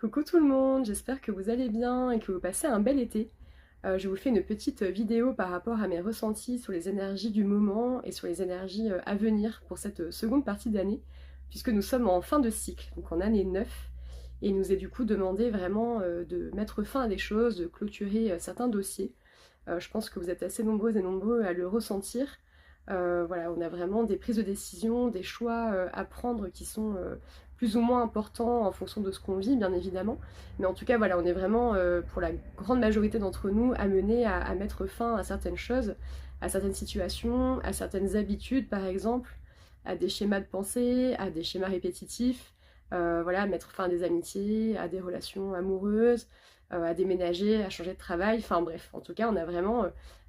Coucou tout le monde, j'espère que vous allez bien et que vous passez un bel été. Je vous fais une petite vidéo par rapport à mes ressentis sur les énergies du moment et sur les énergies à venir pour cette seconde partie d'année, puisque nous sommes en fin de cycle, donc en année 9, et il nous est du coup demandé vraiment de mettre fin à des choses, de clôturer certains dossiers. Je pense que vous êtes assez nombreuses et nombreux à le ressentir. Voilà, on a vraiment des prises de décision, des choix à prendre qui sont plus ou moins importants en fonction de ce qu'on vit, bien évidemment. Mais en tout cas, voilà, on est vraiment, pour la grande majorité d'entre nous, amenés à mettre fin à certaines choses, à certaines situations, à certaines habitudes, par exemple, à des schémas de pensée, à des schémas répétitifs, voilà, à mettre fin à des amitiés, à des relations amoureuses, à déménager, à changer de travail, enfin bref, en tout cas, on a vraiment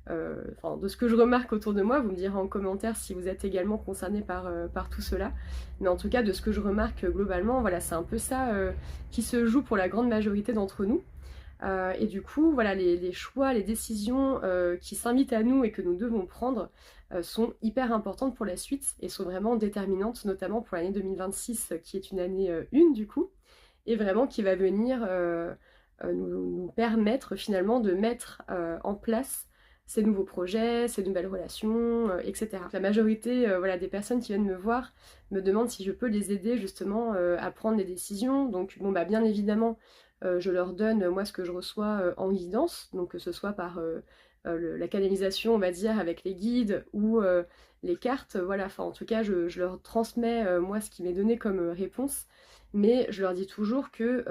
de ce que je remarque autour de moi, vous me direz en commentaire si vous êtes également concerné par tout cela, mais en tout cas de ce que je remarque globalement, voilà, c'est un peu ça qui se joue pour la grande majorité d'entre nous. Et du coup, voilà, les choix, les décisions qui s'invitent à nous et que nous devons prendre sont hyper importantes pour la suite et sont vraiment déterminantes, notamment pour l'année 2026 qui est une année 1 du coup, et vraiment qui va venir nous permettre finalement de mettre en place ces nouveaux projets, ces nouvelles relations, etc. La majorité voilà, des personnes qui viennent me voir me demandent si je peux les aider justement à prendre des décisions. Donc bon bah bien évidemment je leur donne moi ce que je reçois en guidance, donc que ce soit par la canalisation on va dire avec les guides ou les cartes, voilà, enfin en tout cas je leur transmets moi ce qui m'est donné comme réponse, mais je leur dis toujours que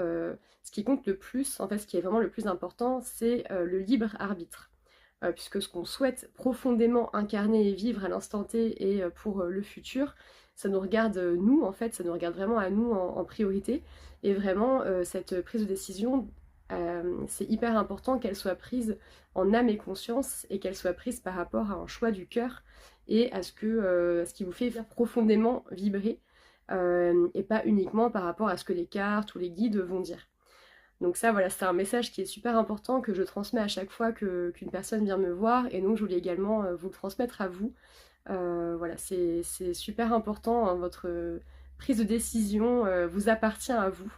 ce qui compte le plus, en fait ce qui est vraiment le plus important, c'est le libre arbitre. Puisque ce qu'on souhaite profondément incarner et vivre à l'instant T et pour le futur, ça nous regarde nous en fait, ça nous regarde vraiment à nous en priorité, et vraiment cette prise de décision, c'est hyper important qu'elle soit prise en âme et conscience et qu'elle soit prise par rapport à un choix du cœur et à ce qui vous fait profondément vibrer et pas uniquement par rapport à ce que les cartes ou les guides vont dire. Donc ça, voilà, c'est un message qui est super important que je transmets à chaque fois qu'une personne vient me voir, et donc je voulais également vous le transmettre à vous. Voilà, c'est super important, hein, votre prise de décision vous appartient à vous,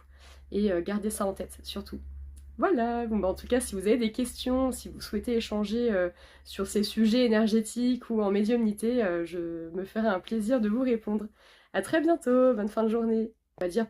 et gardez ça en tête, surtout. Voilà, bon bah en tout cas si vous avez des questions, si vous souhaitez échanger sur ces sujets énergétiques ou en médiumnité, je me ferai un plaisir de vous répondre. À très bientôt, bonne fin de journée. On va dire